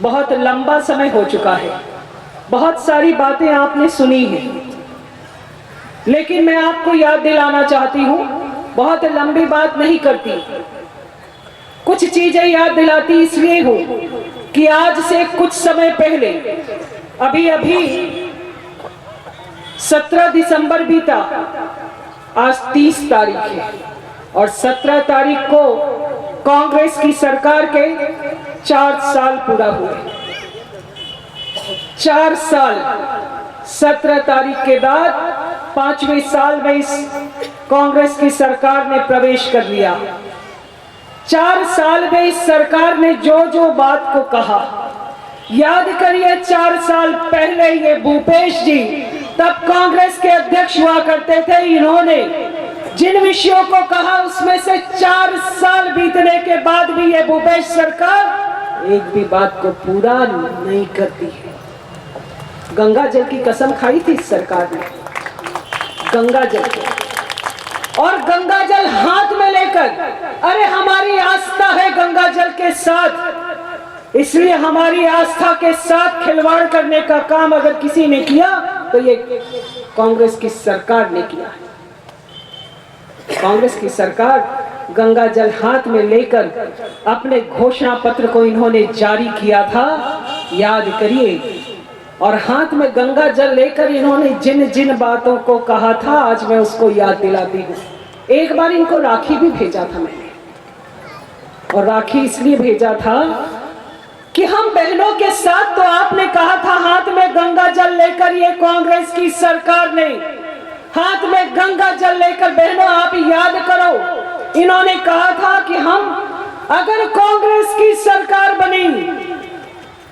बहुत लंबा समय हो चुका है, बहुत सारी बातें आपने सुनी हैं, लेकिन मैं आपको याद दिलाना चाहती हूँ, बहुत लंबी बात नहीं करती, कुछ चीजें याद दिलाती इसलिए हूँ कि आज से कुछ समय पहले अभी 17 दिसंबर बीता, आज 30 तारीख है और 17 तारीख को कांग्रेस की सरकार के 4 साल पूरा हुए। 4 साल 17 तारीख के बाद 5वें साल में इस कांग्रेस की सरकार ने प्रवेश कर लिया। 4 साल में इस सरकार ने जो जो बात को कहा, याद करिए 4 साल पहले ये भूपेश जी तब कांग्रेस के अध्यक्ष हुआ करते थे, इन्होंने जिन विषयों को कहा उसमें से 4 साल बीतने के बाद भी ये भूपेश सरकार एक भी बात को पूरा नहीं करती है। गंगा जल की कसम खाई थी इस सरकार ने, गंगा जल, और गंगा जल हाथ में लेकर, अरे हमारी आस्था है गंगा जल के साथ, इसलिए हमारी आस्था के साथ खिलवाड़ करने का काम अगर किसी ने किया तो ये कांग्रेस की सरकार ने किया है। कांग्रेस की सरकार गंगा जल हाथ में लेकर अपने घोषणा पत्र को इन्होंने जारी किया था, याद करिए, और हाथ में गंगा जल लेकर इन्होंने जिन जिन बातों को कहा था आज मैं उसको याद दिलाती हूँ। एक बार इनको राखी भी भेजा था मैंने, और राखी इसलिए भेजा था कि हम बहनों के साथ, तो आपने कहा था हाथ में गंगा जल लेकर, ये कांग्रेस की सरकार ने हाथ में गंगा जल लेकर, बहनों आप याद करो, इन्होंने कहा था कि हम अगर कांग्रेस की सरकार बनी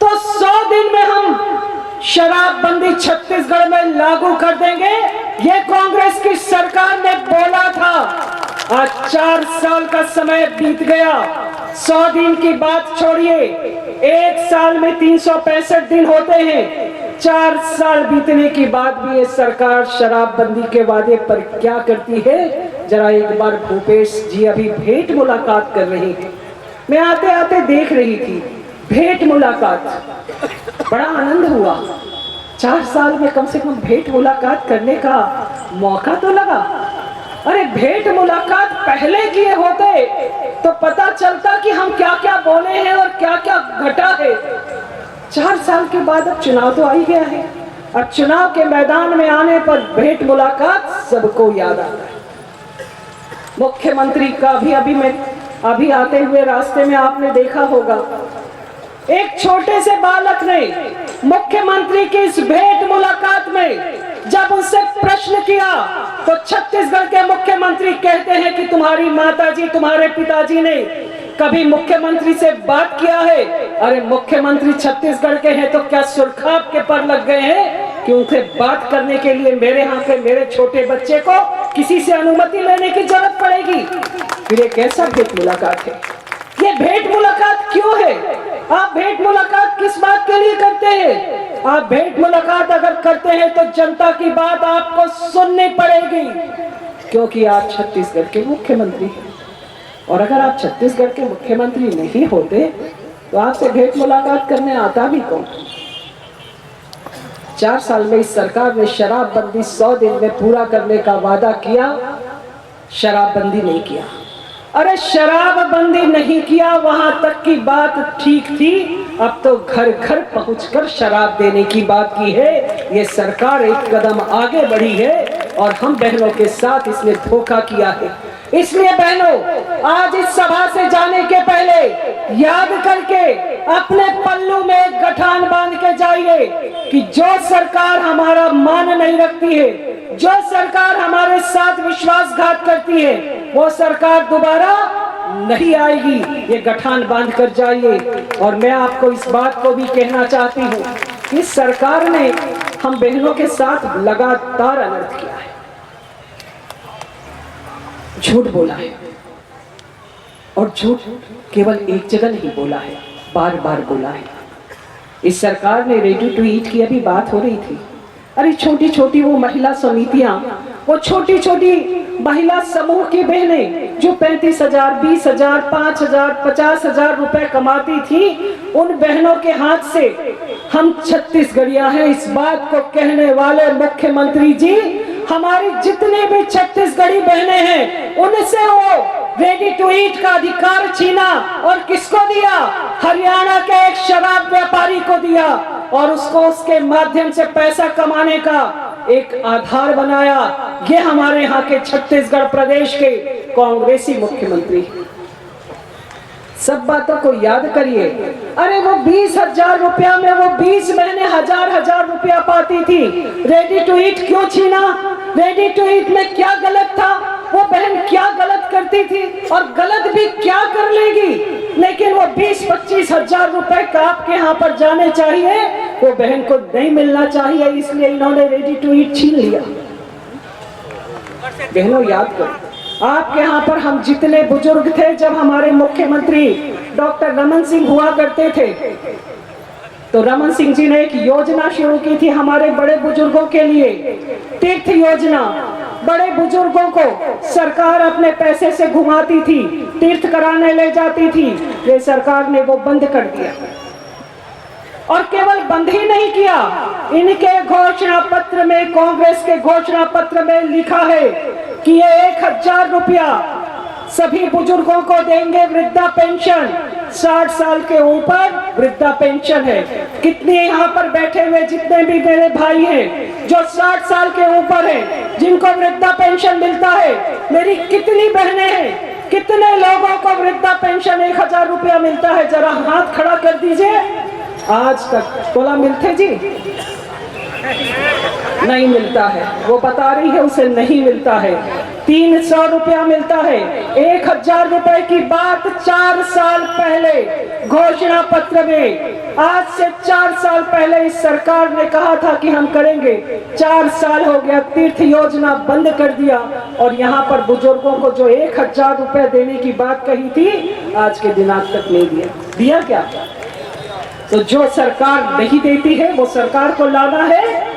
तो 100 दिन में हम शराबबंदी छत्तीसगढ़ में लागू कर देंगे, ये कांग्रेस की सरकार ने बोला था। आज 4 साल का समय बीत गया, 100 दिन की बात छोड़िए, 1 साल में 365 दिन होते हैं, 4 साल बीतने के बाद भी ये सरकार शराबबंदी के वादे पर क्या करती है, जरा एक बार भूपेश जी अभी भेंट मुलाकात कर रहे हैं, मैं आते आते देख रही थी भेंट मुलाकात, बड़ा आनंद हुआ। 4 साल में कम से कम भेंट मुलाकात करने का मौका तो लगा। अरे भेंट मुलाकात पहले किए होते तो पता चलता कि हम क्या क्या बोले हैं और क्या क्या घटा है। 4 साल के बाद अब चुनाव तो आ ही गया है, अब चुनाव के मैदान में आने पर भेंट मुलाकात सबको याद आता है। मुख्यमंत्री का भी अभी आते हुए रास्ते में आपने देखा होगा, एक छोटे से बालक ने मुख्यमंत्री की इस भेंट मुलाकात में जब उनसे प्रश्न किया तो छत्तीसगढ़ के मुख्यमंत्री कहते हैं कि तुम्हारी माताजी, तुम्हारे पिताजी ने कभी मुख्यमंत्री से बात किया है? अरे मुख्यमंत्री छत्तीसगढ़ के हैं तो क्या सुरखाब के पर लग गए हैं कि उनसे बात करने के लिए मेरे यहाँ के मेरे छोटे बच्चे को किसी से अनुमति लेने की जरूरत पड़ेगी? फिर ये कैसा भेंट मुलाकात है? ये भेंट मुलाकात क्यों है? आप भेंट मुलाकात किस बात के लिए करते हैं? आप भेंट मुलाकात अगर करते हैं तो जनता की बात आपको सुननी पड़ेगी, क्योंकि आप छत्तीसगढ़ के मुख्यमंत्री हैं, और अगर आप छत्तीसगढ़ के मुख्यमंत्री नहीं होते तो आपसे भेंट मुलाकात करने आता भी कौन? 4 साल में इस सरकार ने शराबबंदी 100 दिन में पूरा करने का वादा किया, शराबबंदी नहीं किया। अरे शराबबंदी नहीं किया वहां तक की बात ठीक थी, अब तो घर घर पहुंचकर शराब देने की बात की है। ये सरकार एक कदम आगे बढ़ी है और हम बहनों के साथ इसने धोखा किया है। इसलिए बहनों, आज इस सभा से जाने के पहले याद करके अपने पल्लू में एक गठान बांध के जाइए कि जो सरकार हमारा मान नहीं रखती है, जो सरकार हमारे साथ विश्वासघात करती है, वो सरकार दोबारा नहीं आएगी। ये गठान बांध कर जाइए। और मैं आपको इस बात को भी कहना चाहती हूँ कि सरकार ने हम बहनों के साथ लगातार अनर्थ किया है, झूठ बोला है, और झूठ केवल एक जगह नहीं बोला है, बार बार बोला है। इस सरकार ने रेडी टू ईट की अभी बात हो रही थी, अरे छोटी छोटी वो महिला समितियां, वो छोटी छोटी महिला समूह की बहनें जो 35,000, 20,000, 5,000, 50,000 रुपए कमाती थी, उन बहनों के हाथ से हम छत्तीसगढ़िया हैं इस बात को कहने वाले मुख्यमंत्री जी, हमारी जितने भी छत्तीसगढ़ी बहनें हैं उनसे वो रेडी टू ईट का अधिकार छीना और किसको दिया? हरियाणा के एक शराब व्यापारी को दिया और उसको उसके माध्यम से पैसा कमाने का एक आधार बनाया। ये हमारे यहाँ के छत्तीसगढ़ प्रदेश के कांग्रेसी मुख्यमंत्री। सब बातों को याद करिए। अरे वो 20,000 रुपया में वो 20 बहनें हजार रुपया पाती थी, रेडी टू ईट क्यों छीना? रेडी टू ईट में क्या गलत था? वो बहन क्या गलत करती थी और गलत भी क्या कर लेगी? लेकिन वो 20-25 हजार रुपए का आपके यहाँ पर जाने चाहिए, वो बहन को नहीं मिलना चाहिए, इसलिए इन्होंने रेडी टू ईट छीन लिया। बहनों याद करो, आपके यहाँ पर हम जितने बुजुर्ग थे, जब हमारे मुख्यमंत्री डॉक्टर रमन सिंह हुआ करते थे, तो रमन सिंह जी ने एक योजना शुरू की थी हमारे बड़े बुजुर्गों के लिए, तीर्थ योजना। बड़े बुजुर्गों को सरकार अपने पैसे से घुमाती थी, तीर्थ कराने ले जाती थी। ये सरकार ने वो बंद कर दिया और केवल बंद ही नहीं किया, इनके घोषणा पत्र में, कांग्रेस के घोषणा पत्र में लिखा है कि ये 1,000 रुपया सभी बुजुर्गों को देंगे, वृद्धा पेंशन। 60 साल के ऊपर वृद्धा पेंशन है। कितने यहाँ पर बैठे हुए जितने भी मेरे भाई हैं जो 60 साल के ऊपर हैं, जिनको वृद्धा पेंशन मिलता है, मेरी कितनी बहनें हैं, कितने लोगों को वृद्धा पेंशन 1,000 रुपया मिलता है? जरा हाथ खड़ा कर दीजिए। आज तक बोला मिलते जी? नहीं मिलता है। वो बता रही है उसे नहीं मिलता है। 300 रुपया मिलता है। 1,000 रुपए की बात 4 साल पहले घोषणा पत्र में, आज से 4 साल पहले इस सरकार ने कहा था कि हम करेंगे। 4 साल हो गया, तीर्थ योजना बंद कर दिया और यहाँ पर बुजुर्गों को जो 1,000 रुपए देने की बात कही थी, आज के दिन आज तक नहीं दिया। दिया क्या? तो जो सरकार नहीं देती है वो सरकार को लाना है,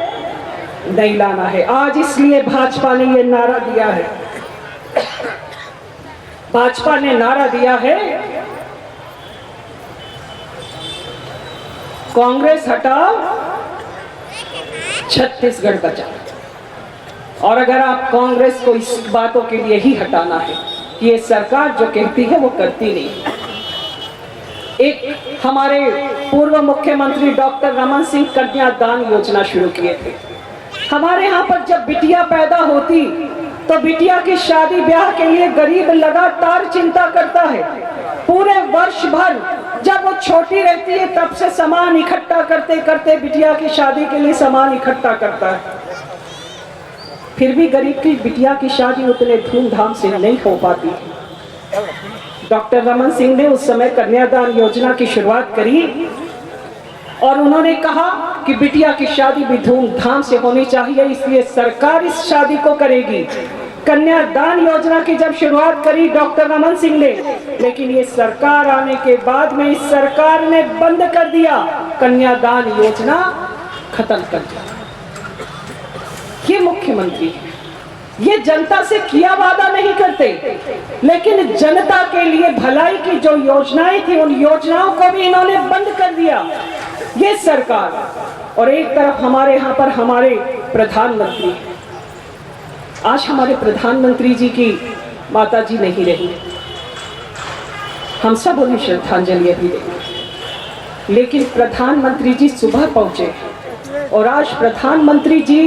नहीं लाना है। आज इसलिए भाजपा ने ये नारा दिया है, भाजपा ने नारा दिया है, कांग्रेस हटाओ, छत्तीसगढ़ बचाओ। और अगर आप कांग्रेस को इस बातों के लिए ही हटाना है कि ये सरकार जो कहती है वो करती नहीं। एक हमारे पूर्व मुख्यमंत्री डॉक्टर रमन सिंह कन्यादान योजना शुरू किए थे। हमारे यहाँ पर जब बिटिया पैदा होती तो बिटिया की शादी ब्याह के लिए गरीब लगातार चिंता करता है। पूरे वर्ष भर जब वो छोटी रहती है तब से सामान इकट्ठा करते करते बिटिया की शादी के लिए सामान इकट्ठा करता है। फिर भी गरीब की बिटिया की शादी उतने धूमधाम से नहीं हो पाती। डॉक्टर रमन सिंह ने उस समय कन्यादान योजना की शुरुआत करी और उन्होंने कहा कि बिटिया की शादी भी धूमधाम से होनी चाहिए, इसलिए सरकार इस शादी को करेगी। कन्यादान योजना की जब शुरुआत करी डॉक्टर रमन सिंह ने, लेकिन ये सरकार आने के बाद में इस सरकार ने बंद कर दिया, कन्यादान योजना खत्म कर दिया। ये मुख्यमंत्री है, ये जनता से किया वादा नहीं करते, लेकिन जनता के लिए भलाई की जो योजनाएं थी उन योजनाओं को भी इन्होंने बंद कर दिया ये सरकार। और एक तरफ हमारे यहाँ पर हमारे प्रधानमंत्री, आज हमारे प्रधानमंत्री जी की माता जी नहीं रही, हम सब उन्हें श्रद्धांजलि अभी देंगे, लेकिन प्रधानमंत्री जी सुबह पहुंचे और आज प्रधानमंत्री जी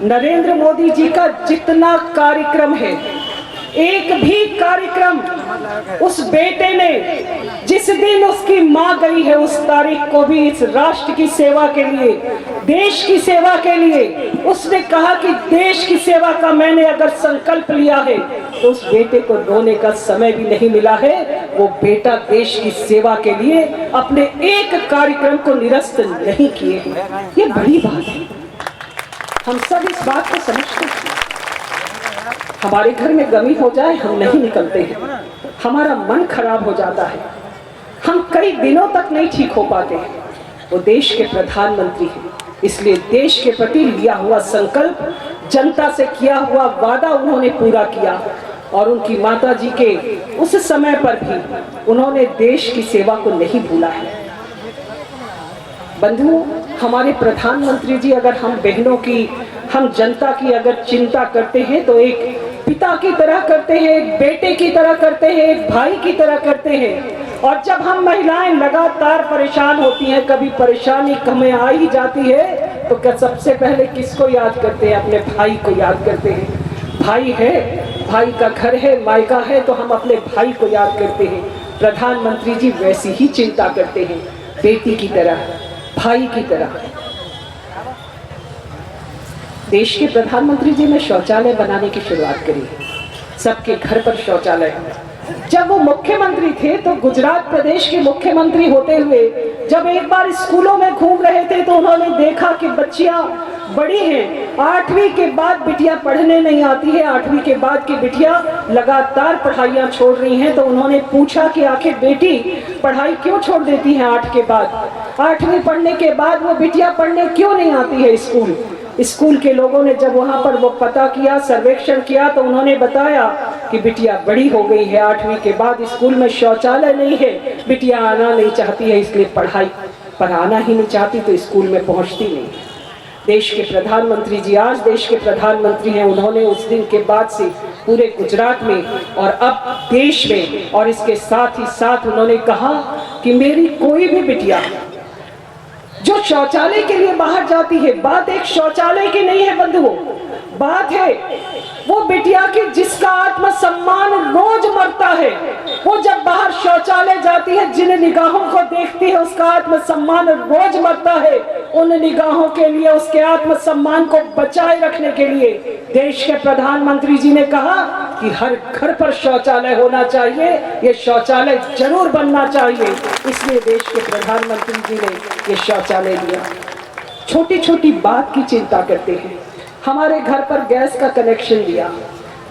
नरेंद्र मोदी जी का जितना कार्यक्रम है, एक भी कार्यक्रम उस बेटे ने जिस दिन उसकी मां गई है उस तारीख को भी इस राष्ट्र की सेवा के लिए, देश की सेवा के लिए उसने कहा कि देश की सेवा का मैंने अगर संकल्प लिया है तो उस बेटे को रोने का समय भी नहीं मिला है। वो बेटा देश की सेवा के लिए अपने एक कार्यक्रम को निरस्त नहीं किए। ये बड़ी बात है, हम सब इस बात को समझते हैं। हमारे घर में गमी हो जाए हम नहीं निकलते हैं, हमारा मन खराब हो जाता है, हम कई दिनों तक नहीं ठीक हो पाते हैं। वो देश के प्रधानमंत्री हैं, इसलिए देश के प्रति लिया हुआ संकल्प, जनता से किया हुआ वादा उन्होंने पूरा किया और उनकी माता जी के उस समय पर भी उन्होंने देश की सेवा को नहीं भूला है। बंधुओं, हमारे प्रधानमंत्री जी अगर हम बहनों की, हम जनता की अगर चिंता करते हैं तो एक पिता की तरह करते हैं, एक बेटे की तरह करते हैं, एक भाई की तरह करते हैं। और जब हम महिलाएं लगातार परेशान होती हैं, कभी परेशानी हमें आ ही जाती है, तो क्या सबसे पहले किसको याद करते हैं? अपने भाई को याद करते हैं। भाई है, भाई का घर है, मायका है, तो हम अपने भाई को याद करते हैं। प्रधानमंत्री जी वैसी ही चिंता करते हैं, बेटी की तरह, भाई की तरह। देश के प्रधानमंत्री जी ने शौचालय बनाने की शुरुआत करी, सबके घर पर शौचालय। जब वो मुख्यमंत्री थे तो गुजरात प्रदेश के मुख्यमंत्री होते हुए जब एक बार स्कूलों में घूम रहे थे तो उन्होंने देखा कि बच्चियां बड़ी हैं, 8वीं के बाद बिटिया पढ़ने नहीं आती है, 8वीं के बाद की बिटिया लगातार पढ़ाइयां छोड़ रही हैं। तो उन्होंने पूछा कि आखिर बेटी पढ़ाई क्यों छोड़ देती है 8 के बाद, 8वीं पढ़ने के बाद वो बिटिया पढ़ने क्यों नहीं आती है स्कूल। स्कूल के लोगों ने जब वहां पर वो पता किया, सर्वेक्षण किया, तो उन्होंने बताया कि बिटिया बड़ी हो गई है, 8वीं के बाद स्कूल में शौचालय नहीं है, बिटिया आना नहीं चाहती है, इसलिए पढ़ाई पर आना ही नहीं चाहती, तो स्कूल में पहुंचती नहीं। देश के प्रधानमंत्री जी आज देश के प्रधानमंत्री हैं। उन्होंने उस दिन के बाद से पूरे गुजरात में और अब देश में और इसके साथ ही साथ उन्होंने कहा कि मेरी कोई भी बिटिया जो शौचालय के लिए बाहर जाती है, बात एक शौचालय की नहीं है बंधुओं, बात है वो बिटिया की जिसका आत्मसम्मान रोज मरता है। वो जब बाहर शौचालय जाती है, जिन निगाहों को देखती है उसका आत्मसम्मान रोज मरता है। उन निगाहों के लिए, उसके आत्मसम्मान को बचाए रखने के लिए देश के प्रधानमंत्री जी ने कहा कि हर घर पर शौचालय होना चाहिए, ये शौचालय जरूर बनना चाहिए। इसलिए देश के प्रधानमंत्री जी ने ये शौचालय दिया। छोटी छोटी बात की चिंता करते हैं। हमारे घर पर गैस का कनेक्शन दिया।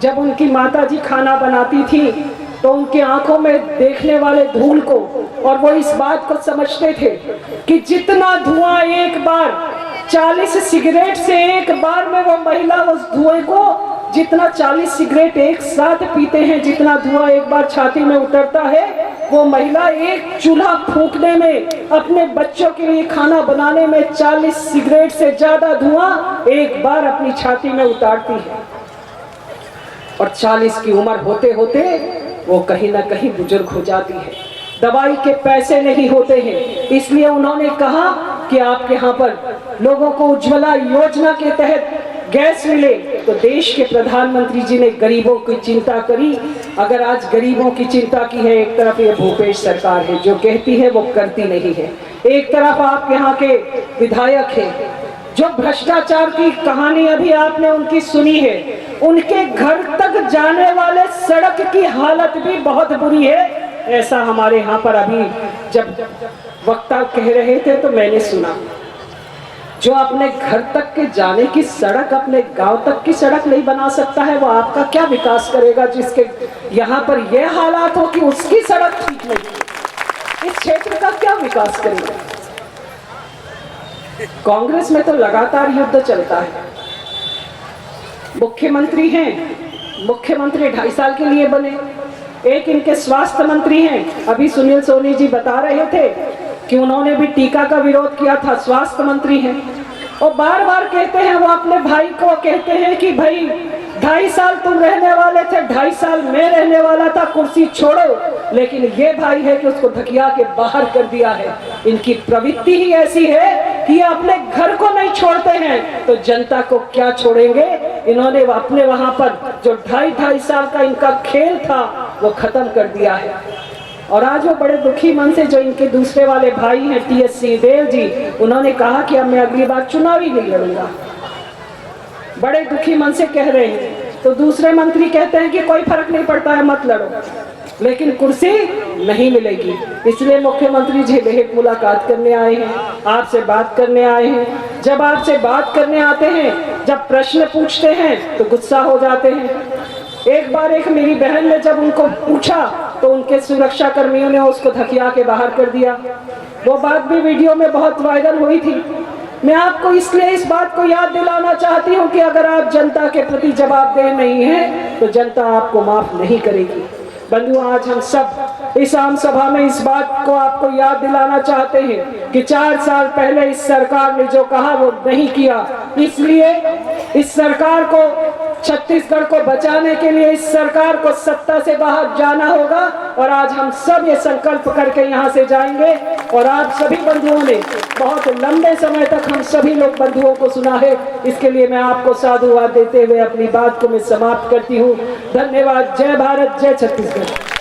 जब उनकी माताजी खाना बनाती थी तो उनकी आंखों में देखने वाले धूल को, और वो इस बात को समझते थे कि जितना धुआं एक बार 40 सिगरेट से एक बार में वो महिला उस धुएं को, जितना 40 सिगरेट एक साथ पीते हैं, जितना धुआं एक बार छाती में उतरता है, वो महिला एक चूल्हा फूंकने में, अपने बच्चों के लिए खाना बनाने में 40 सिगरेट से ज्यादा धुआं एक बार अपनी छाती में उतारती है। और 40 की उम्र होते होते वो कहीं ना कहीं बुजुर्ग हो जाती है। दवाई के पैसे नहीं होते हैं, इसलिए उन्होंने कहा कि आपके यहाँ पर लोगों को उज्ज्वला योजना के तहत गैस मिले। तो देश के प्रधानमंत्री जी ने गरीबों की चिंता करी। अगर आज गरीबों की चिंता की है, एक तरफ ये भूपेश सरकार है जो कहती है वो करती नहीं है, एक तरफ आप यहाँ के विधायक हैं जो भ्रष्टाचार की कहानी अभी आपने उनकी सुनी है। उनके घर तक जाने वाले सड़क की हालत भी बहुत बुरी है। ऐसा हमारे यहाँ पर अभी जब वक्ता कह रहे थे तो मैंने सुना, जो अपने घर तक के जाने की सड़क, अपने गांव तक की सड़क नहीं बना सकता है, वो आपका क्या विकास करेगा? जिसके यहाँ पर यह हालात हो कि उसकी सड़क ठीक नहीं, इस क्षेत्र का क्या विकास करेगा? कांग्रेस में तो लगातार युद्ध चलता है। मुख्यमंत्री हैं, मुख्यमंत्री 2.5 साल के लिए बने। एक इनके स्वास्थ्य मंत्री हैं, अभी सुनील सोनी जी बता रहे थे कि उन्होंने भी टीका का विरोध किया था, स्वास्थ्य मंत्री हैं। और बार बार कहते हैं, वो अपने भाई को कहते हैं कि भाई 2.5 साल तुम रहने वाले थे, 2.5 साल मैं रहने वाला था, कुर्सी छोड़ो। लेकिन ये भाई है कि उसको धकिया के बाहर कर दिया है। इनकी प्रवृत्ति ही ऐसी है कि ये अपने घर को नहीं छोड़ते हैं तो जनता को क्या छोड़ेंगे। इन्होंने अपने वहां पर जो 2.5 साल का इनका खेल था वो खत्म कर दिया है। और आज वो बड़े दुखी मन से, जो इनके दूसरे वाले भाई हैं टी.एस. सिंहदेव जी, उन्होंने कहा कि अब मैं अगली बार चुनाव ही नहीं लड़ूंगा। बड़े दुखी मन से कह रहे हैं। तो दूसरे मंत्री कहते हैं कि कोई फर्क नहीं पड़ता है, मत लड़ो, लेकिन कुर्सी नहीं मिलेगी। इसलिए मुख्यमंत्री जी लेट मुलाकात करने आए हैं, आपसे बात करने आए हैं। जब आपसे बात करने आते हैं, जब प्रश्न पूछते हैं तो गुस्सा हो जाते हैं। एक बार एक मेरी बहन ने जब उनको पूछा तो उनके सुरक्षा कर्मियों ने उसको धकिया के बाहर कर दिया। वो बात भी वीडियो में बहुत वायरल हुई थी। मैं आपको इसलिए इस बात को याद दिलाना चाहती हूँ कि अगर आप जनता के प्रति जवाबदेह नहीं हैं तो जनता आपको माफ नहीं करेगी। बंधुओं, आज हम सब इस आम सभा में इस बात को आपको याद दिलाना चाहते हैं कि 4 साल पहले इस सरकार ने जो कहा वो नहीं किया। इसलिए इस सरकार को, छत्तीसगढ़ को बचाने के लिए इस सरकार को सत्ता से बाहर जाना होगा और आज हम सब ये संकल्प करके यहाँ से जाएंगे। और आप सभी बंधुओं ने बहुत लंबे समय तक हम सभी लोग बंधुओं को सुना है, इसके लिए मैं आपको साधुवाद देते हुए अपनी बात को मैं समाप्त करती हूँ। धन्यवाद। जय भारत, जय छत्तीसगढ़।